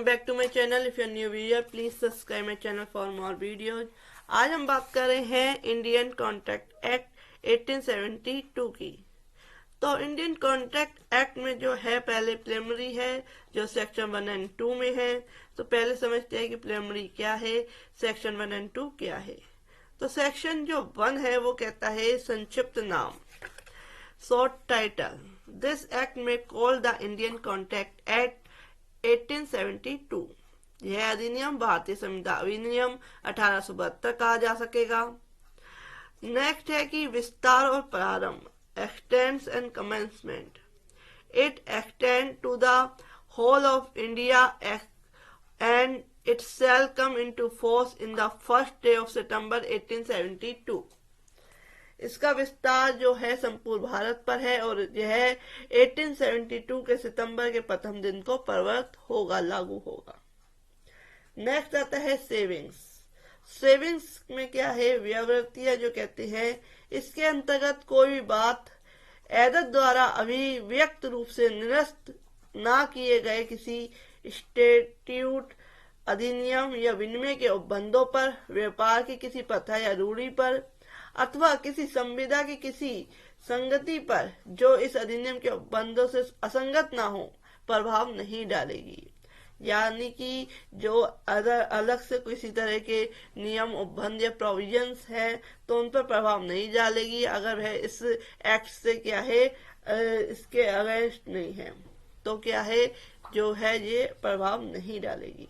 Welcome back to my channel. If you are new viewer please subscribe my channel for more videos. आज हम बात कर रहे हैं इंडियन कॉन्ट्रैक्ट एक्ट 1872 की। तो इंडियन कॉन्ट्रैक्ट एक्ट में जो है पहले प्रिलिमिनरी है जो सेक्शन 1 एंड 2 में है। तो पहले समझते हैं कि प्रिलिमिनरी क्या है, सेक्शन 1 एंड 2 क्या है। तो सेक्शन जो 1 है वो कहता है संक्षिप्त नाम, शॉर्ट टाइटल। दिस एक्ट में call the Indian contract act 1872। यह अधिनियम भारतीय संविधान अधिनियम 1872 कहा जा सकेगा। नेक्स्ट है कि विस्तार और प्रारंभ, extends and commencement. It extend to the whole of India and it shall come into force in the first day of September 1872। इसका विस्तार जो है संपूर्ण भारत पर है और यह 1872 के सितंबर के प्रथम दिन को प्रवर्त होगा, लागू होगा। नेक्स्ट आता है सेविंग्स। सेविंग्स में क्या है, व्यवृत्तियां जो कहते हैं। इसके अंतर्गत कोई भी बात एदत द्वारा अभिव्यक्त रूप से निरस्त ना किए गए किसी स्टैट्यूट, अधिनियम या विनिमय के उपबंधों पर, व्यापार की किसी प्रथा या रूढ़ी पर अथवा किसी संविदा की किसी संगति पर जो इस अधिनियम के उपबंधों से असंगत ना हो, प्रभाव नहीं डालेगी। यानी कि जो अलग से किसी तरह के नियम, उपबंध या प्रोविजंस हैं तो उन पर प्रभाव नहीं डालेगी अगर वह इस एक्ट से क्या है, इसके अगेंस्ट नहीं है तो क्या है जो है ये प्रभाव नहीं डालेगी।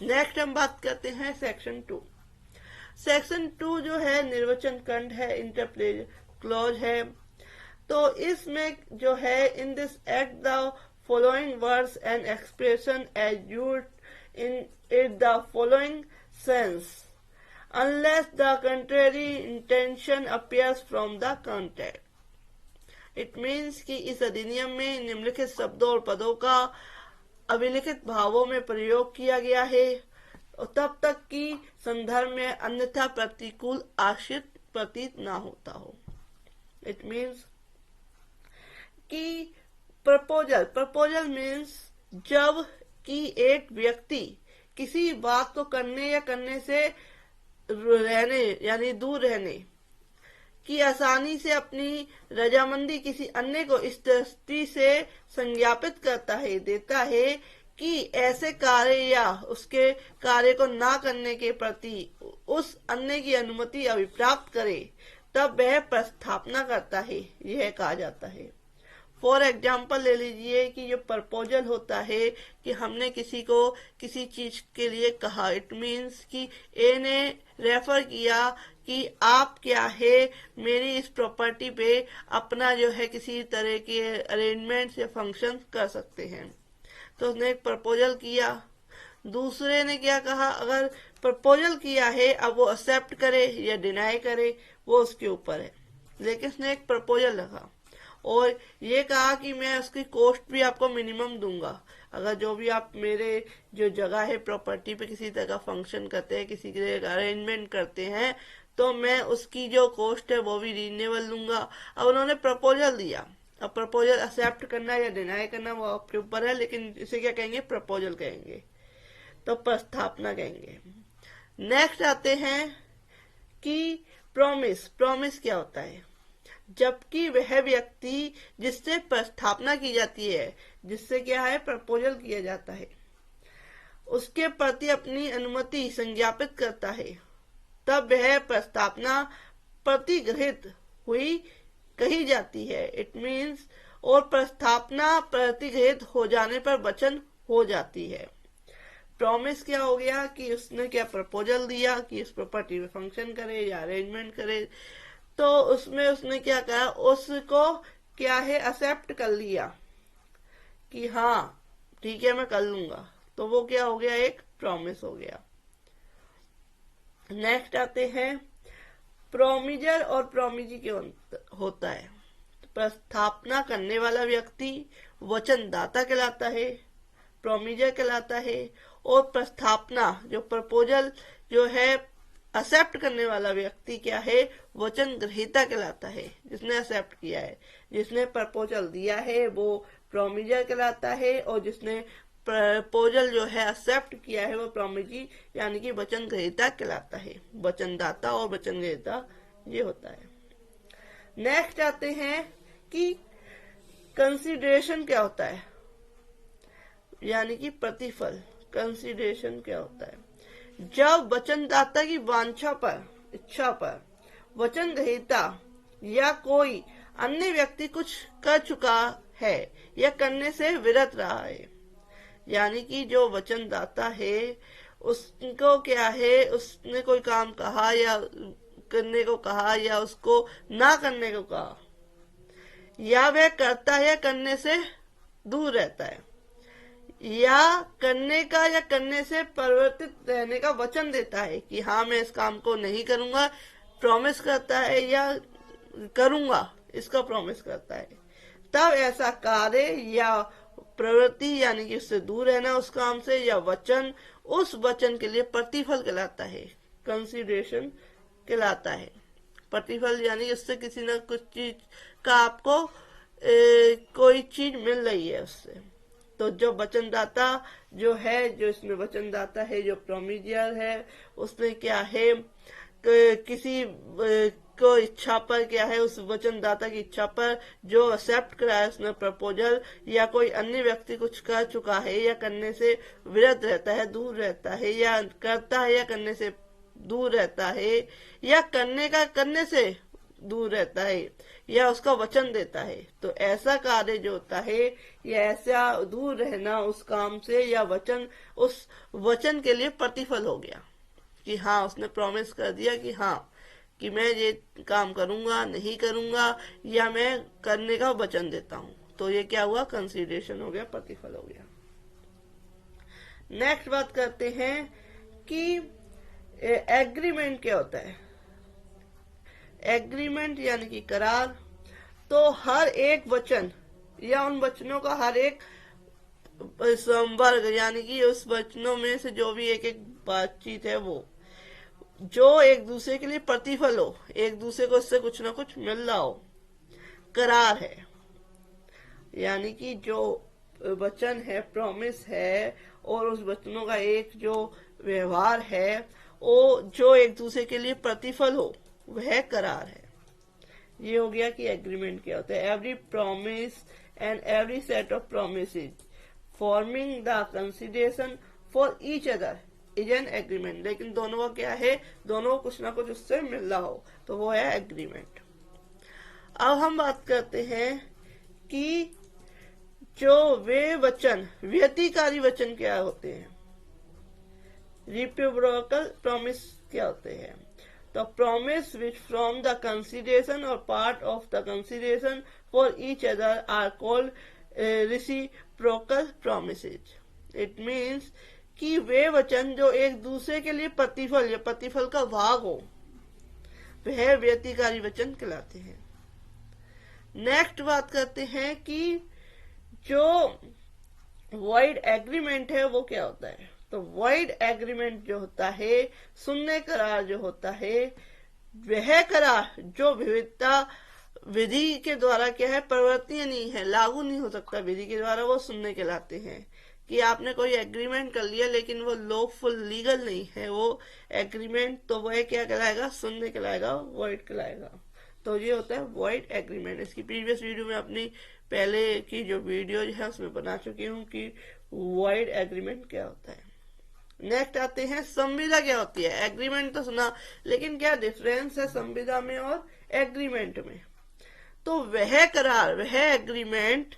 नेक्स्ट हम बात करते हैं सेक्शन 2। सेक्शन 2 जो है निर्वचन खंड है, इंटरप्लेज क्लॉज है। तो इसमें जो है in this act the following words and expression as used in it the following sense unless the contrary intention appears from the contract. It means कि इस अधिनियम में निम्नलिखित शब्दों और पदों का अभिलिखित भावों में प्रयोग किया गया है और तब तक कि संदर्भ में अन्यथा प्रतिकूल आश्रित प्रतीत ना होता हो। इट मीन्स कि प्रपोजल मीन्स जब कि एक व्यक्ति किसी बात को करने या करने से रहने यानी दूर रहने की आसानी से अपनी रजामंदी किसी अन्य को इस दृष्टि से संज्ञापित करता है, देता है कि ऐसे कार्य या उसके कार्य को ना करने के प्रति उस अन्य की अनुमति अभिप्राप्त करे, तब वह प्रस्थापना करता है, यह कहा जाता है। फॉर एग्जाम्पल ले लीजिए कि जो प्रपोजल होता है कि हमने किसी को किसी चीज के लिए कहा। इट मीन्स कि ए ने रेफर किया कि आप क्या है मेरी इस प्रॉपर्टी पे अपना जो है किसी तरह के अरेंजमेंट या फंक्शन कर सकते हैं। तो उसने एक प्रपोजल किया। दूसरे ने क्या कहा, अगर प्रपोजल किया है अब वो एक्सेप्ट करे या डिनाई करे वो उसके ऊपर है, लेकिन उसने एक प्रपोजल रखा और ये कहा कि मैं उसकी कॉस्ट भी आपको मिनिमम दूंगा। अगर जो भी आप मेरे जो जगह है प्रॉपर्टी पे किसी तरह का फंक्शन करते हैं, किसी के अरेंजमेंट करते हैं, तो मैं उसकी जो कॉस्ट है वो भी रीजनेबल लूंगा। अब उन्होंने प्रपोजल दिया। अब प्रपोजल एक्सेप्ट करना या डिनाई करना वो आपके ऊपर है, लेकिन इसे क्या कहेंगे, प्रपोजल कहेंगे, तो प्रस्थापना कहेंगे। नेक्स्ट आते हैं कि प्रॉमिस। प्रॉमिस क्या होता है, जबकि वह व्यक्ति जिससे प्रस्थापना की जाती है, जिससे क्या है प्रपोजल किया जाता है, उसके प्रति अपनी अनुमति संज्ञापित करता है, तब वह प्रस्थापना प्रतिगृहित हुई कही जाती है। इट मीन्स और प्रस्थापना प्रतिगृहित हो जाने पर वचन हो जाती है। प्रॉमिस क्या हो गया कि उसने क्या प्रपोजल दिया कि इस प्रॉपर्टी में फंक्शन करे या अरेंजमेंट करे, तो उसमें उसने क्या कहा, उसको क्या है एक्सेप्ट कर लिया कि हाँ ठीक है मैं कर लूंगा, तो वो क्या हो गया, एक प्रॉमिस हो गया। नेक्स्ट आते हैं प्रोमिजर और प्रोमिजी के होता है। प्रस्थापना करने वाला व्यक्ति वचनदाता कहलाता है, प्रोमिजर कहलाता है, और प्रस्थापना जो प्रपोजल जो है एक्सेप्ट करने वाला व्यक्ति क्या है, वचन ग्रहीता कहलाता है, जिसने एक्सेप्ट किया है। जिसने प्रपोजल दिया है वो प्रोमिजर कहलाता है और जिसने प्रपोजल जो है एक्सेप्ट किया है वो प्रोमिजी यानी कि वचन ग्रहीता कहलाता है। वचनदाता और वचन ग्रहीता ये होता है। नेक्स्ट आते हैं कि कंसिडरेशन क्या होता है, यानी कि प्रतिफल। कंसिडरेशन क्या होता है? जब वचनदाता की वांछा पर, इच्छा पर वचन ग्रहीता या कोई अन्य व्यक्ति कुछ कर चुका है या करने से विरत रहा है, यानी कि जो वचनदाता है उसको क्या है, उसने कोई काम कहा या करने को कहा या उसको ना करने को कहा, या वह करता है या करने से दूर रहता है, या करने का या करने से परिवर्तित रहने का वचन देता है कि हाँ मैं इस काम को नहीं करूंगा, प्रॉमिस करता है, या करूंगा इसका प्रॉमिस करता है, तब ऐसा कार्य या प्रवृत्ति यानी कि उससे दूर रहना उस काम से या वचन उस वचन के लिए प्रतिफल कहलाता है, कंसिडरेशन कहलाता है। प्रतिफल यानी उससे किसी न कुछ चीज का आपको कोई चीज मिल रही है उससे। तो जो वचनदाता जो है, जो इसमें वचनदाता है, जो प्रोमिजियर है, उसने क्या है किसी को इच्छा पर क्या है, उस वचनदाता की इच्छा पर जो एक्सेप्ट करा है उसने प्रपोजल, या कोई अन्य व्यक्ति कुछ कर चुका है या करने से विरत रहता है, दूर रहता है, या करता है या करने से दूर रहता है, या करने से दूर रहता है, या उसका वचन देता है, तो ऐसा कार्य जो होता है या ऐसा दूर रहना उस काम से या वचन, उस वचन के लिए प्रतिफल हो गया कि हाँ उसने प्रॉमिस कर दिया कि हाँ कि मैं ये काम करूंगा, नहीं करूंगा, या मैं करने का वचन देता हूं, तो ये क्या हुआ, कंसिडरेशन हो गया, प्रतिफल हो गया। नेक्स्ट बात करते हैं कि एग्रीमेंट क्या होता है। एग्रीमेंट यानी कि करार। तो हर एक वचन या उन वचनों का हर एक संवर्ग यानी कि उस वचनों में से जो भी एक एक बातचीत है वो जो एक दूसरे के लिए प्रतिफल हो, एक दूसरे को इससे कुछ ना कुछ मिल रहा हो, करार है। यानी कि जो वचन है, प्रॉमिस है, और उस वचनों का एक जो व्यवहार है वो जो एक दूसरे के लिए प्रतिफल हो, वह करार है। ये हो गया कि एग्रीमेंट क्या होता है। Every promise and every set of promises forming the consideration for each other is an agreement. लेकिन दोनों का क्या है, दोनों को कुछ ना कुछ उससे मिल रहा हो, तो वो है एग्रीमेंट। अब हम बात करते हैं कि जो वे वचन, व्यतिकारी वचन क्या होते हैं, रिसिप्रोकल प्रॉमिस क्या होते हैं। तो promise which from the consideration और part of the consideration for each other are called reciprocal promises. It means कि वे वचन जो एक दूसरे के लिए प्रतिफल या प्रतिफल का भाग हो, वह व्यतिकारी वचन कहलाते हैं। नेक्स्ट बात करते हैं कि जो वॉइड एग्रीमेंट है वो क्या होता है। तो वॉइड एग्रीमेंट जो होता है, शून्य करार जो होता है, वह करार जो विविधता विधि के द्वारा क्या है, परिवर्तनीय नहीं है, लागू नहीं हो सकता विधि के द्वारा, वो शून्य कहलाते हैं। कि आपने कोई एग्रीमेंट कर लिया लेकिन वो लॉफुल लीगल नहीं है वो एग्रीमेंट, तो वह क्या कहलाएगा, शून्य कहलाएगा, वॉइड कहलाएगा। तो ये होता है वॉइड एग्रीमेंट। इसकी प्रीवियस वीडियो में अपनी पहले की जो वीडियो है उसमें बना चुकी हूँ कि वॉइड एग्रीमेंट क्या होता है। नेक्स्ट आते हैं संविदा क्या होती है। एग्रीमेंट तो सुना, लेकिन क्या डिफरेंस है संविदा में और एग्रीमेंट में। तो वह करार, वह एग्रीमेंट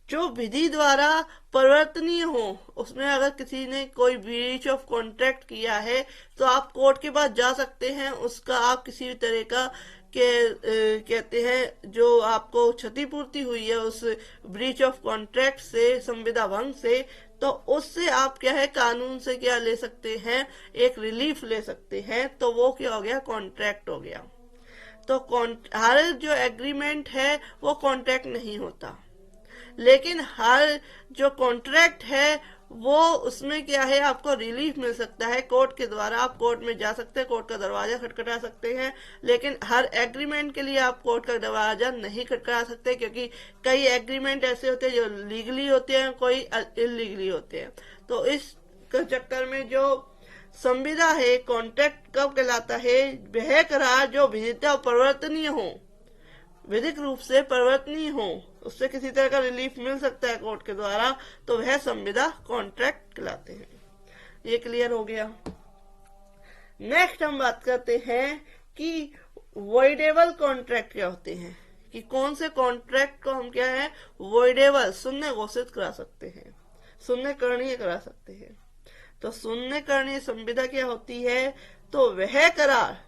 जो विधि द्वारा परिवर्तनीय हो, उसमें अगर किसी ने कोई ब्रीच ऑफ कॉन्ट्रैक्ट किया है तो आप कोर्ट के पास जा सकते हैं, उसका आप किसी भी तरह का कहते हैं जो आपको क्षतिपूर्ति हुई है उस ब्रीच ऑफ कॉन्ट्रैक्ट से, संविदा भंग से, तो उससे आप क्या है कानून से क्या ले सकते हैं, एक रिलीफ ले सकते हैं। तो वो क्या हो गया, कॉन्ट्रैक्ट हो गया। तो हर जो एग्रीमेंट है वो कॉन्ट्रैक्ट नहीं होता, लेकिन हर जो कॉन्ट्रैक्ट है वो उसमें क्या है, आपको रिलीफ मिल सकता है कोर्ट के द्वारा। आप कोर्ट में जा सकते हैं, कोर्ट का दरवाजा खटखटा सकते हैं, लेकिन हर एग्रीमेंट के लिए आप कोर्ट का दरवाजा नहीं खटखटा सकते, क्योंकि कई एग्रीमेंट ऐसे होते हैं जो लीगली होते हैं, कोई इलीगली होते हैं। तो इस चक्कर में जो संविदा है, कॉन्ट्रैक्ट कब कहलाता है? वह करार जो विधित और परिवर्तनीय हो, विधिक रूप से परिवर्तनीय हो, उससे किसी तरह का रिलीफ मिल सकता है कोर्ट के द्वारा, तो वह संविदा कॉन्ट्रैक्ट कहलाते हैं। ये क्लियर हो गया। नेक्स्ट हम बात करते हैं कि वॉइडेबल कॉन्ट्रैक्ट क्या होते हैं, कि कौन से कॉन्ट्रैक्ट को हम क्या है, वॉइडेबल, शून्य घोषित करा सकते हैं, शून्य करणीय करा सकते हैं। तो शून्य करणीय संविदा क्या होती है? तो वह करार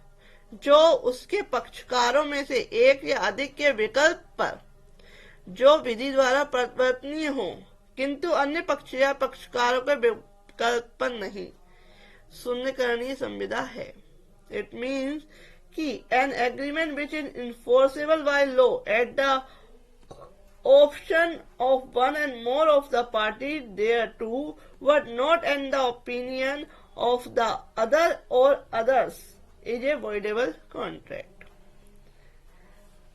जो उसके पक्षकारों में से एक या अधिक के विकल्प पर जो विधि द्वारा परिवर्तनीय हो, किंतु अन्य पक्ष या पक्षकारों के विकल्प पर नहीं, शून्यकरणीय संविदा है। इट मीन्स कि an agreement which is enforceable by law at the option of one and more of the parties thereto, but not in the opinion of the other or others, is a voidable contract.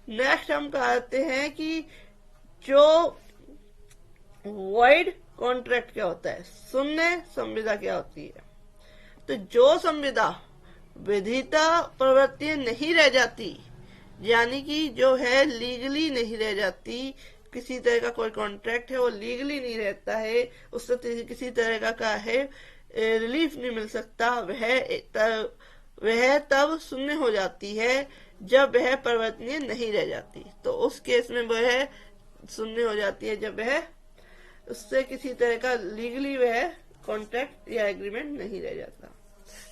Next हम कहते हैं कि जो void contract क्या होता है, शून्य संविदा क्या होती है? तो जो संविदा विधिता प्रवृत्ति नहीं रह जाती, यानी कि जो है लीगली नहीं रह जाती, किसी तरह का कोई कॉन्ट्रैक्ट है वो लीगली नहीं रहता है, उससे किसी तरह का है रिलीफ नहीं मिल सकता, वह तब शून्य हो जाती है जब वह परिवर्तनीय नहीं रह जाती। तो उस केस में वह शून्य हो जाती है जब वह उससे किसी तरह का लीगली वह कॉन्ट्रैक्ट या एग्रीमेंट नहीं रह जाता।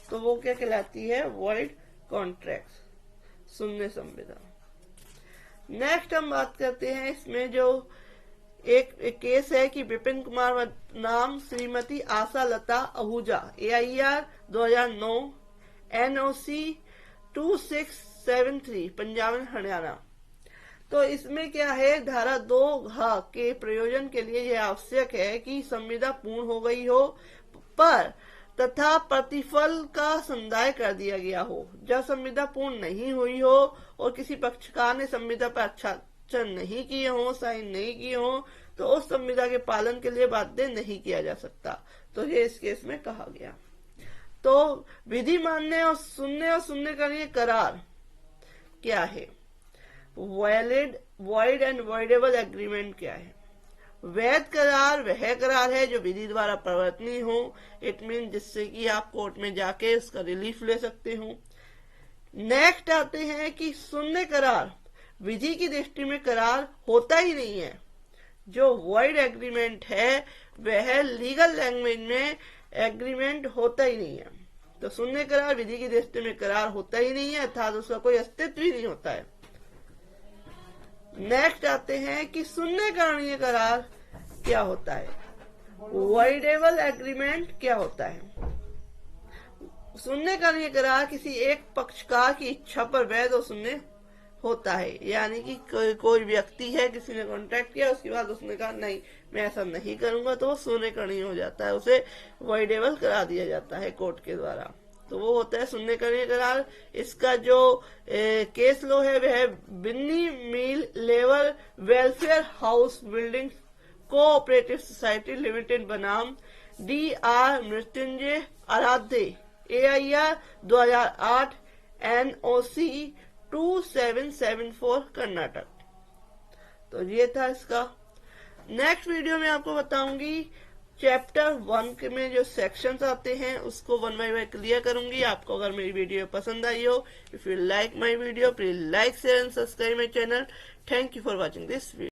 तो वो क्या कहलाती है? वॉइड कॉन्ट्रैक्ट, शून्य संविदा। नेक्स्ट हम बात करते हैं, इसमें जो एक केस है कि विपिन कुमार नाम श्रीमती आशा लता आहूजा, AIR 2009, NOC 2673, पंजाब हरियाणा। तो इसमें क्या है, धारा 2 के प्रयोजन के लिए यह आवश्यक है कि संविदा पूर्ण हो गई हो पर तथा प्रतिफल का संदाय कर दिया गया हो। जब संविदा पूर्ण नहीं हुई हो और किसी पक्षकार ने संविदा पर हस्ताक्षर नहीं किए हो, साइन नहीं किए हो, तो उस संविदा के पालन के लिए बाध्य नहीं किया जा सकता। तो ये इस केस में कहा गया। तो विधि मान्य और शून्य करणीय करार क्या है? Valid, void and voidable agreement क्या है? वैध करार वह करार है जो विधि द्वारा परिवर्तनीय हो, इट मीन जिससे कि आप कोर्ट में जाके उसका रिलीफ ले सकते हो। नेक्स्ट आते हैं कि शून्य करार विधि की दृष्टि में करार होता ही नहीं है। जो वॉइड एग्रीमेंट है वह लीगल लैंग्वेज में एग्रीमेंट होता ही नहीं है। तो शून्य करार विधि की दृष्टि में करार होता ही नहीं है, अर्थात उसका कोई अस्तित्व ही नहीं होता है। नेक्स्ट आते हैं कि शून्य करणीय करार क्या होता है, वॉइडेबल एग्रीमेंट क्या होता है। शून्य करणीय करार किसी एक पक्षकार की इच्छा पर वैध और शून्य होता है, यानी कि कोई व्यक्ति है, किसी ने कॉन्ट्रैक्ट किया, उसके बाद उसने कहा नहीं मैं ऐसा नहीं करूंगा, तो वो शून्य करणीय हो जाता है, उसे वॉइडेबल करा दिया जाता है कोर्ट के द्वारा। तो वो होता है शून्य करणीय करार। इसका जो केस लो है वह Binny mill labour welfare house building cooperative society limited बनाम DR Mrityunjay Aradhya, AIR 2008, NOC 2774, Karnataka. तो ये था इसका। नेक्स्ट वीडियो में आपको बताऊंगी चैप्टर 1 में जो सेक्शंस आते हैं उसको 1 बाय 1 क्लियर करूंगी। आपको अगर मेरी वीडियो पसंद आई हो, if you like my video please like share and subscribe my channel. Thank you for watching this video.